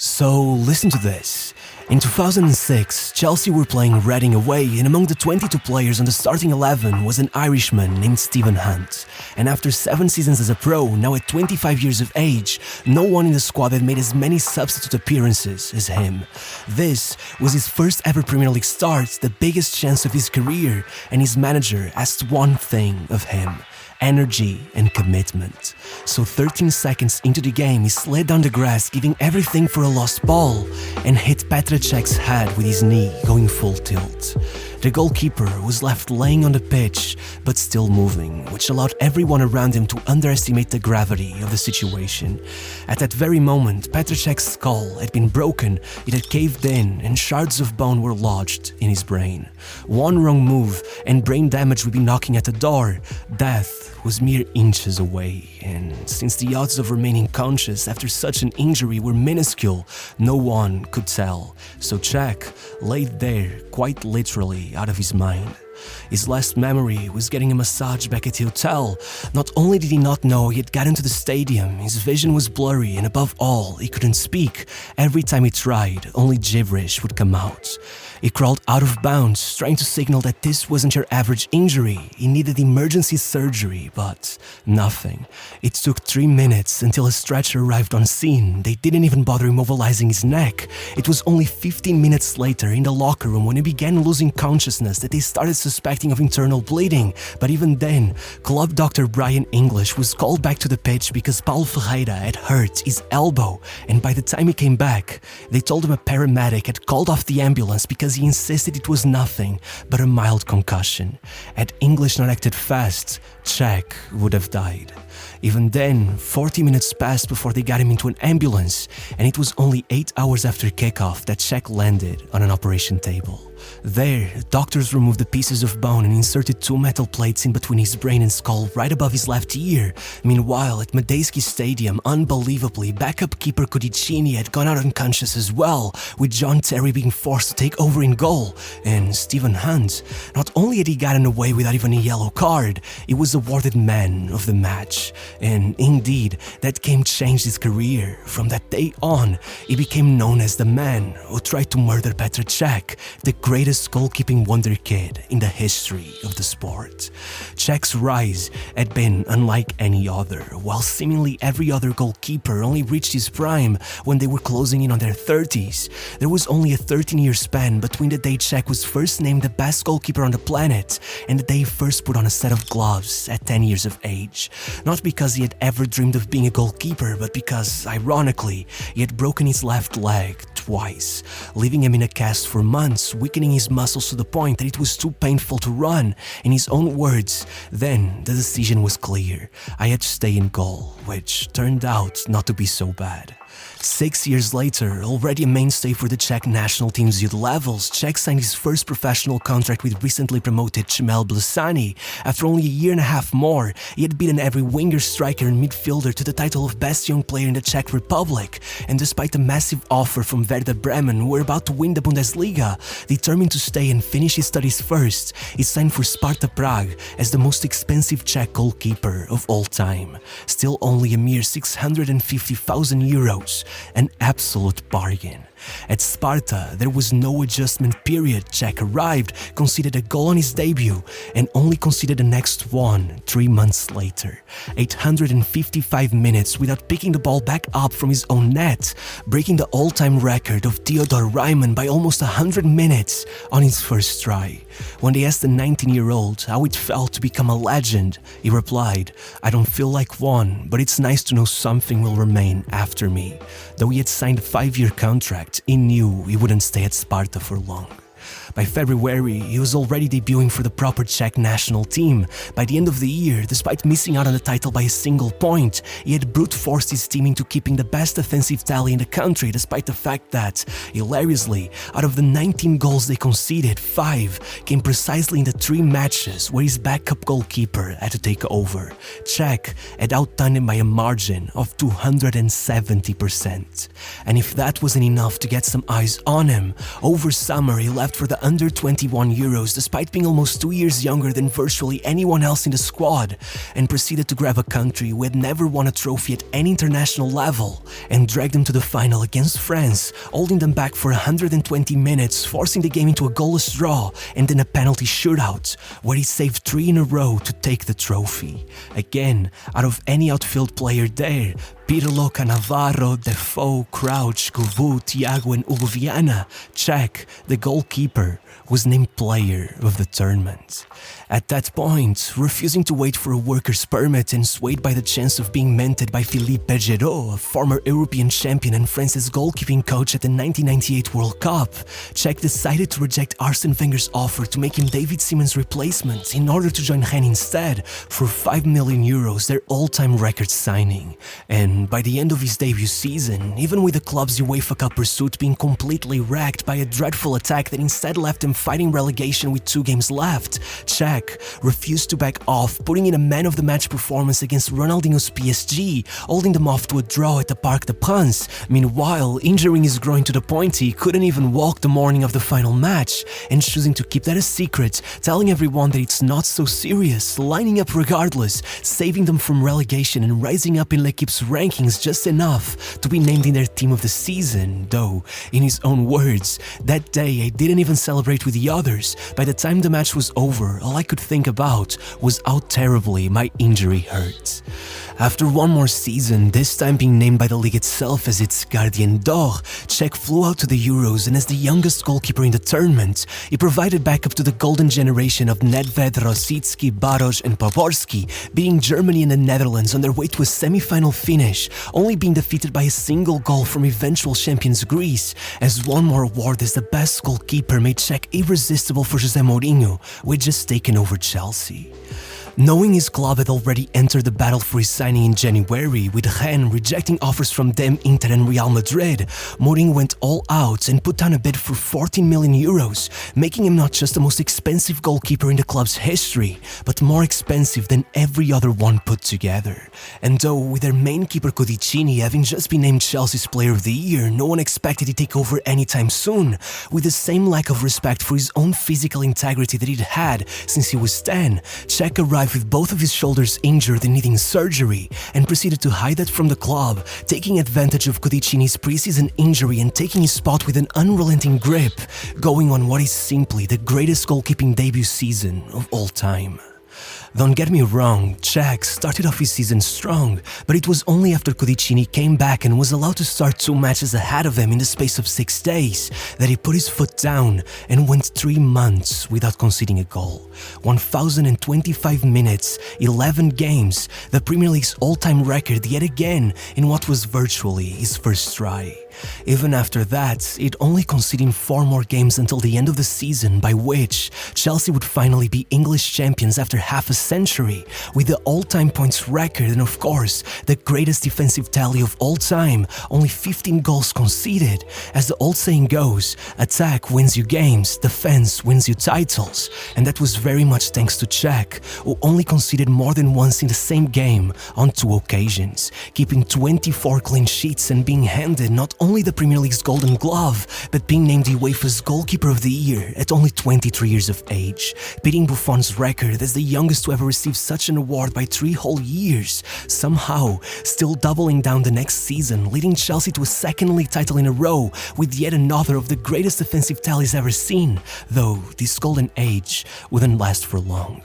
So listen to this. In 2006, Chelsea were playing Reading away, and among the 22 players on the starting 11 was an Irishman named Stephen Hunt. And after 7 seasons as a pro, now at 25 years of age, no one in the squad had made as many substitute appearances as him. This was his first ever Premier League start, the biggest chance of his career, and his manager asked one thing of him: energy and commitment. So 13 seconds into the game, he slid down the grass, giving everything for a lost ball, and hit Petr Cech's head with his knee, going full tilt. The goalkeeper was left laying on the pitch, but still moving, which allowed everyone around him to underestimate the gravity of the situation. At that very moment, Petr Cech's skull had been broken, it had caved in, and shards of bone were lodged in his brain. One wrong move, and brain damage would be knocking at the door. Death was mere inches away, and since the odds of remaining conscious after such an injury were minuscule, no one could tell. So Cech laid there, quite literally, out of his mind. His last memory was getting a massage back at the hotel. Not only did he not know he had gotten to the stadium, his vision was blurry, and above all, he couldn't speak. Every time he tried, only gibberish would come out. He crawled out of bounds, trying to signal that this wasn't your average injury. He needed emergency surgery, but nothing. It took 3 minutes until a stretcher arrived on scene. They didn't even bother immobilizing his neck. It was only 15 minutes later in the locker room when he began losing consciousness that they started suspecting of internal bleeding. But even then, club doctor Brian English was called back to the pitch because Paulo Ferreira had hurt his elbow, and by the time he came back, they told him a paramedic had called off the ambulance because he insisted it was nothing but a mild concussion. Had English not acted fast, Cech would have died. Even then, 40 minutes passed before they got him into an ambulance, and it was only 8 hours after kickoff that Cech landed on an operation table. There, doctors removed the pieces of bone and inserted 2 metal plates in between his brain and skull right above his left ear. Meanwhile, at Madejski Stadium, unbelievably, backup keeper Cudicini had gone out unconscious as well, with John Terry being forced to take over in goal. And Stephen Hunt, not only had he gotten away without even a yellow card, he was awarded man of the match. And indeed, that game changed his career. From that day on, he became known as the man who tried to murder Petr Cech, the greatest goalkeeping wonderkid in the history of the sport. Cech's rise had been unlike any other. While seemingly every other goalkeeper only reached his prime when they were closing in on their 30s, there was only a 13-year span between the day Cech was first named the best goalkeeper on the planet and the day he first put on a set of gloves at 10 years of age. Not because he had ever dreamed of being a goalkeeper, but because, ironically, he had broken his left leg twice, leaving him in a cast for months, weakening his muscles to the point that it was too painful to run. In his own words, then the decision was clear. I had to stay in goal, which turned out not to be so bad. 6 years later, already a mainstay for the Czech national team's youth levels, Cech signed his first professional contract with recently promoted Chmel Blisany. After only a year and a half more, he had beaten every winger, striker and midfielder to the title of best young player in the Czech Republic. And despite the massive offer from Werder Bremen, who were about to win the Bundesliga, determined to stay and finish his studies first, he signed for Sparta Prague as the most expensive Czech goalkeeper of all time. Still only a mere 650,000 euros. An absolute bargain. At Sparta, there was no adjustment period. Cech arrived, conceded a goal on his debut, and only conceded the next one 3 months later. 855 minutes without picking the ball back up from his own net, breaking the all-time record of Theodor Reimann by almost 100 minutes on his first try. When they asked the 19-year-old how it felt to become a legend, he replied, "I don't feel like one, but it's nice to know something will remain after me." Though he had signed a 5-year contract, he knew he wouldn't stay at Sparta for long. By February, he was already debuting for the proper Czech national team. By the end of the year, despite missing out on the title by a single point, he had brute-forced his team into keeping the best offensive tally in the country, despite the fact that, hilariously, out of the 19 goals they conceded, 5 came precisely in the 3 matches where his backup goalkeeper had to take over. Cech had outdone him by a margin of 270%. And if that wasn't enough to get some eyes on him, over summer he left left for the under-21 Euros despite being almost 2 years younger than virtually anyone else in the squad, and proceeded to grab a country who had never won a trophy at any international level and drag them to the final against France, holding them back for 120 minutes, forcing the game into a goalless draw and then a penalty shootout, where he saved 3 in a row to take the trophy. Again, out of any outfield player there, Pirlo, Cannavaro, Defoe, Crouch, Kovu, Thiago and Hugo Viana, Cech, the goalkeeper, was named player of the tournament. At that point, refusing to wait for a worker's permit and swayed by the chance of being mentored by Philippe Bergerot, a former European champion and France's goalkeeping coach at the 1998 World Cup, Cech decided to reject Arsene Wenger's offer to make him David Seaman's replacement in order to join Rennes instead for €5 million, their all-time record signing. And by the end of his debut season, even with the club's UEFA Cup pursuit being completely wrecked by a dreadful attack that instead left them fighting relegation with 2 games left, Cech refused to back off, putting in a man-of-the-match performance against Ronaldinho's PSG, holding them off to a draw at the Parc des Princes, meanwhile injuring his groin to the point he couldn't even walk the morning of the final match, and choosing to keep that a secret, telling everyone that it's not so serious, lining up regardless, saving them from relegation and rising up in L'Equipe's rankings just enough to be named in their team of the season, though, in his own words, "That day I didn't even celebrate with the others. By the time the match was over, all I could think about was how terribly my injury hurt." After one more season, this time being named by the league itself as its Gardien d'Or, Cech flew out to the Euros, and as the youngest goalkeeper in the tournament, he provided backup to the golden generation of Nedved, Rosicki, Baros and Pavorski, beating Germany and the Netherlands on their way to a semi-final finish, only being defeated by a single goal from eventual champions Greece, as one more award as the best goalkeeper made Cech irresistible for Jose Mourinho, who had just taken over Chelsea. Knowing his club had already entered the battle for his signing in January, with Rennes rejecting offers from them, Inter and Real Madrid, Mourinho went all out and put down a bid for €14 million, making him not just the most expensive goalkeeper in the club's history, but more expensive than every other one put together. And though with their main keeper Codicini having just been named Chelsea's Player of the Year, no one expected he'd take over anytime soon, with the same lack of respect for his own physical integrity that he'd had since he was 10, Cech arrived with both of his shoulders injured and needing surgery, and proceeded to hide that from the club, taking advantage of Codicini's preseason injury and taking his spot with an unrelenting grip, going on what is simply the greatest goalkeeping debut season of all time. Don't get me wrong, Cech started off his season strong, but it was only after Codicini came back and was allowed to start 2 matches ahead of him in the space of 6 days that he put his foot down and went 3 months without conceding a goal. 1,025 minutes, 11 games, the Premier League's all-time record yet again in what was virtually his first try. Even after that, it only conceding 4 more games until the end of the season, by which Chelsea would finally be English champions after half a century, with the all-time points record and of course, the greatest defensive tally of all time, only 15 goals conceded. As the old saying goes, attack wins you games, defense wins you titles, and that was very much thanks to Cech, who only conceded more than once in the same game on 2 occasions, keeping 24 clean sheets and being handed not only the Premier League's Golden Glove, but being named UEFA's Goalkeeper of the Year at only 23 years of age, beating Buffon's record as the youngest to ever receive such an award by 3 whole years, somehow still doubling down the next season, leading Chelsea to a second league title in a row with yet another of the greatest defensive tallies ever seen, though this golden age wouldn't last for long.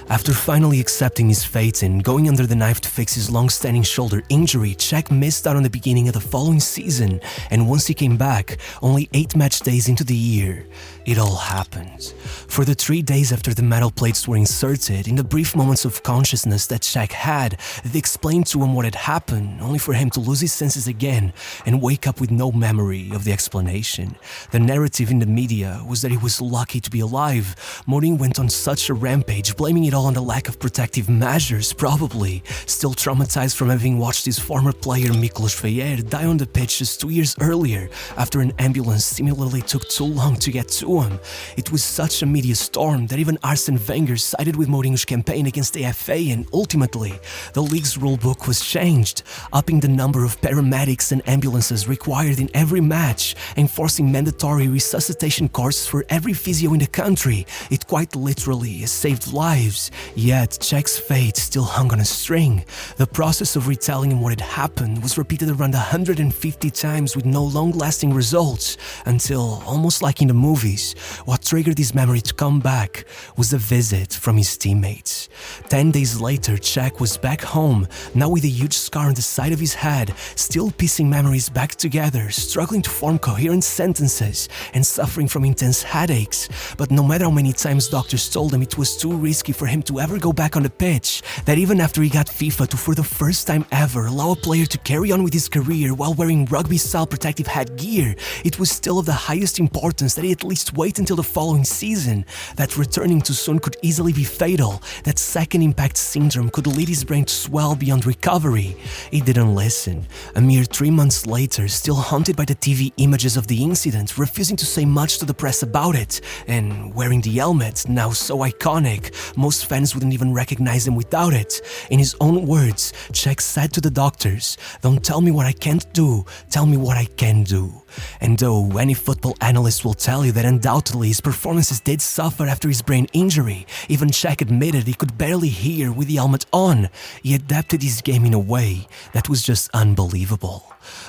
After finally accepting his fate and going under the knife to fix his long-standing shoulder injury, Cech missed out on the beginning of the following season, and once he came back, only 8 match days into the year, it all happened. For the 3 days after the metal plates were inserted, in the brief moments of consciousness that Cech had, they explained to him what had happened, only for him to lose his senses again and wake up with no memory of the explanation. The narrative in the media was that he was lucky to be alive. Mourinho went on such a rampage, blaming it it all on the lack of protective measures, probably. Still traumatized from having watched his former player Miklos Fejer die on the pitch just 2 years earlier after an ambulance similarly took too long to get to him. It was such a media storm that even Arsene Wenger sided with Mourinho's campaign against the FA, and ultimately, the league's rulebook was changed, upping the number of paramedics and ambulances required in every match, enforcing mandatory resuscitation courses for every physio in the country. It quite literally saved lives, yet Cech's fate still hung on a string. The process of retelling him what had happened was repeated around 150 times with no long-lasting results, until, almost like in the movies, what triggered his memory to come back was a visit from his teammates. 10 days later, Cech was back home, now with a huge scar on the side of his head, still piecing memories back together, struggling to form coherent sentences, and suffering from intense headaches. But no matter how many times doctors told him it was too risky for him to ever go back on the pitch, that even after he got FIFA to, for the first time ever, allow a player to carry on with his career while wearing rugby-style protective headgear, it was still of the highest importance that he at least wait until the following season, that returning too soon could easily be fatal, that second impact syndrome could lead his brain to swell beyond recovery. He didn't listen. A mere 3 months later, still haunted by the TV images of the incident, refusing to say much to the press about it, and wearing the helmet, now so iconic, most fans wouldn't even recognize him without it. In his own words, Cech said to the doctors, "Don't tell me what I can't do, tell me what I can do." And though any football analyst will tell you that undoubtedly his performances did suffer after his brain injury, even Cech admitted he could barely hear with the helmet on, he adapted his game in a way that was just unbelievable.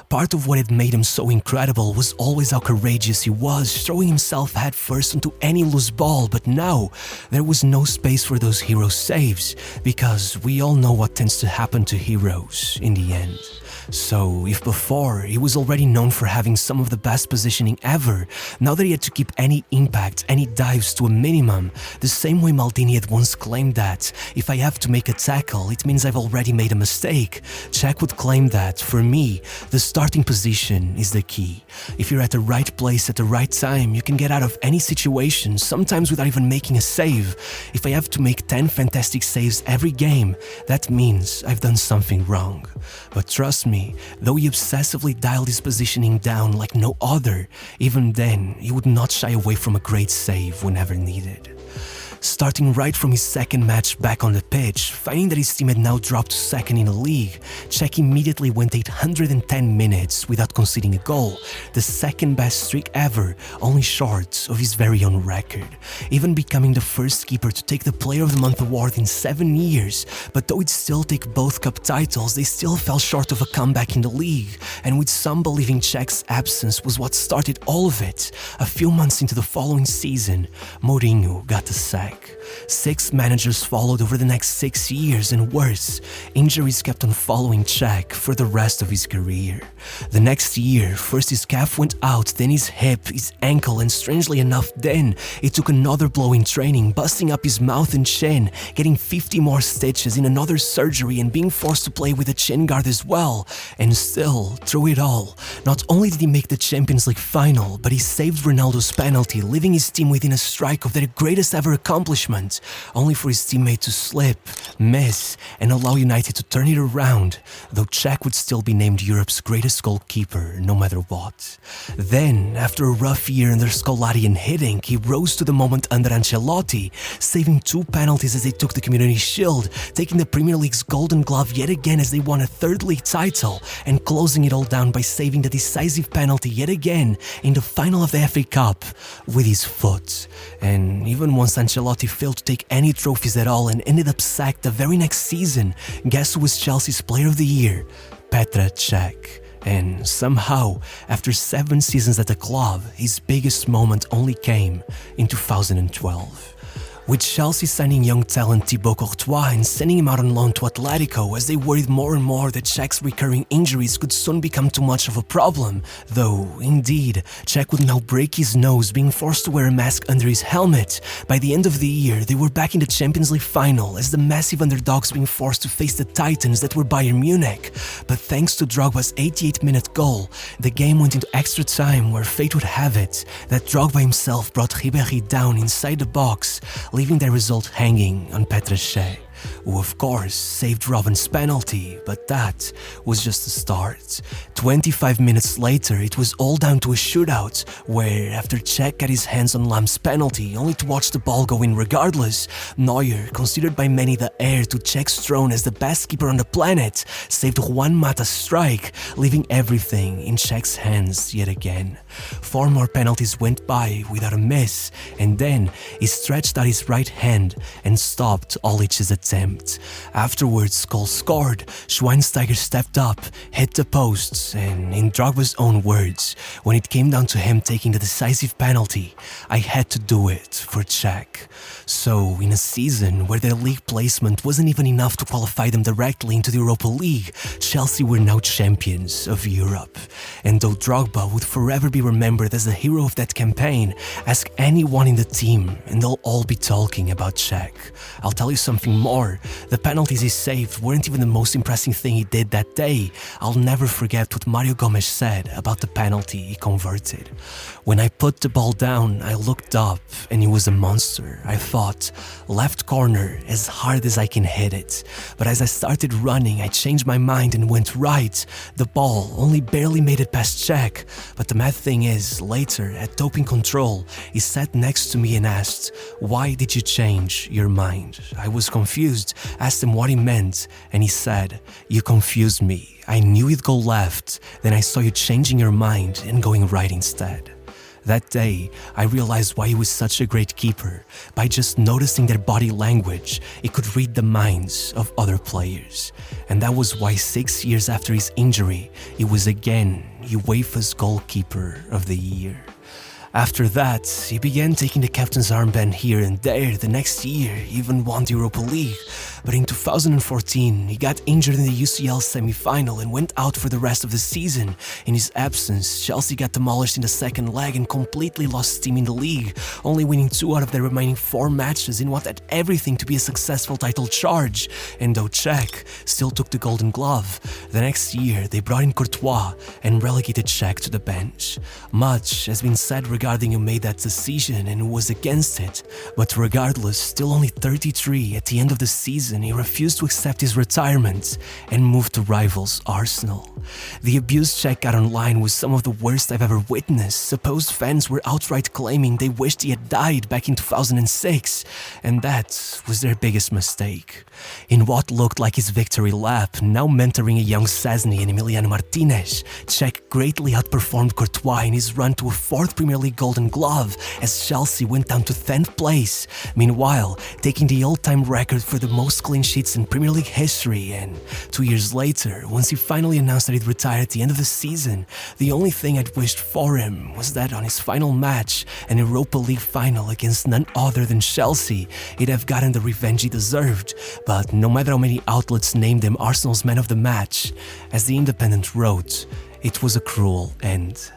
Part of what had made him so incredible was always how courageous he was, throwing himself head first onto any loose ball, but now there was no space for those hero saves, because we all know what tends to happen to heroes in the end. So, if before he was already known for having some of the best positioning ever, now that he had to keep any impact, any dives to a minimum, the same way Maldini had once claimed that, if I have to make a tackle, it means I've already made a mistake, Cech would claim that, for me, the starting position is the key. If you're at the right place at the right time, you can get out of any situation, sometimes without even making a save. If I have to make 10 fantastic saves every game, that means I've done something wrong. But trust me, though he obsessively dialed his positioning down like no other, even then, he would not shy away from a great save whenever needed. Starting right from his second match back on the pitch, finding that his team had now dropped to second in the league, Cech immediately went 810 minutes without conceding a goal, the second best streak ever, only short of his very own record, even becoming the first keeper to take the Player of the Month award in 7 years. But though he'd still take both cup titles, they still fell short of a comeback in the league, and with some believing Cech's absence was what started all of it. A few months into the following season, Mourinho got the sack. 6 managers followed over the next 6 years, and worse, injuries kept on following Cech for the rest of his career. The next year, first his calf went out, then his hip, his ankle, and strangely enough then, he took another blow in training, busting up his mouth and chin, getting 50 more stitches in another surgery, and being forced to play with a chin guard as well. And still, through it all, not only did he make the Champions League final, but he saved Ronaldo's penalty, leaving his team within a strike of their greatest ever accomplishment, only for his teammate to slip, miss, and allow United to turn it around, though Cech would still be named Europe's greatest goalkeeper no matter what. Then, after a rough year under Scolari and Hiddink, he rose to the moment under Ancelotti, saving 2 penalties as they took the Community Shield, taking the Premier League's Golden Glove yet again as they won a 3rd league title, and closing it all down by saving the decisive penalty yet again in the final of the FA Cup with his foot. And even once Ancelotti failed to take any trophies at all and ended up sacked the very next season, guess who was Chelsea's Player of the Year? Petr Cech. And somehow, after 7 seasons at the club, his biggest moment only came in 2012. With Chelsea signing young talent Thibaut Courtois and sending him out on loan to Atletico as they worried more and more that Cech's recurring injuries could soon become too much of a problem, though, indeed, Cech would now break his nose being forced to wear a mask under his helmet. By the end of the year, they were back in the Champions League final as the massive underdogs being forced to face the Titans that were Bayern Munich. But thanks to Drogba's 88-minute goal, the game went into extra time where fate would have it that Drogba himself brought Ribéry down inside the box, leaving the result hanging on Petr Cech, who of course saved Robben's penalty, but that was just the start. 25 minutes later, it was all down to a shootout, where after Cech got his hands on Lamm's penalty, only to watch the ball go in regardless, Neuer, considered by many the heir to Cech's throne as the best keeper on the planet, saved Juan Mata's strike, leaving everything in Cech's hands yet again. 4 more penalties went by without a miss, and then he stretched out his right hand and stopped Olich's attempt. Afterwards, Scholl scored, Schweinsteiger stepped up, hit the posts, and in Drogba's own words, when it came down to him taking the decisive penalty, I had to do it for Cech. So, in a season where their league placement wasn't even enough to qualify them directly into the Europa League, Chelsea were now champions of Europe. And though Drogba would forever be remembered as the hero of that campaign, ask anyone in the team and they'll all be talking about Cech. I'll tell you something more, the penalties he saved weren't even the most impressive thing he did that day. I'll never forget what Mario Gomes said about the penalty he converted. When I put the ball down, I looked up and he was a monster. I thought, left corner, as hard as I can hit it. But as I started running, I changed my mind and went right. The ball only barely made it past Cech. But the mad thing is, later, at doping control, he sat next to me and asked, "Why did you change your mind?" I was confused, asked him what he meant, and he said, "You confused me. I knew you'd go left, then I saw you changing your mind and going right instead." That day, I realized why he was such a great keeper. By just noticing their body language, he could read the minds of other players. And that was why 6 years after his injury, he was again UEFA's Goalkeeper of the Year. After that, he began taking the captain's armband here and there. The next year, he even won the Europa League. But in 2014, he got injured in the UCL semi-final and went out for the rest of the season. In his absence, Chelsea got demolished in the second leg and completely lost steam in the league, only winning 2 out of their remaining 4 matches in what had everything to be a successful title charge. And though Cech still took the Golden Glove, the next year they brought in Courtois and relegated Cech to the bench. Much has been said regarding who made that decision and who was against it, but regardless, still only 33 at the end of the season, he refused to accept his retirement and moved to rivals Arsenal. The abuse Cech got online was some of the worst I've ever witnessed. Supposed fans were outright claiming they wished he had died back in 2006, and that was their biggest mistake. In what looked like his victory lap, now mentoring a young Szczesny and Emiliano Martinez, Cech greatly outperformed Courtois in his run to a 4th Premier League Golden Glove as Chelsea went down to 10th place, meanwhile taking the all-time record for the most clean sheets in Premier League history. And 2 years later, once he finally announced that he'd retire at the end of the season, the only thing I'd wished for him was that on his final match, an Europa League final against none other than Chelsea, he'd have gotten the revenge he deserved. But no matter how many outlets named him Arsenal's man of the match, as The Independent wrote, it was a cruel end.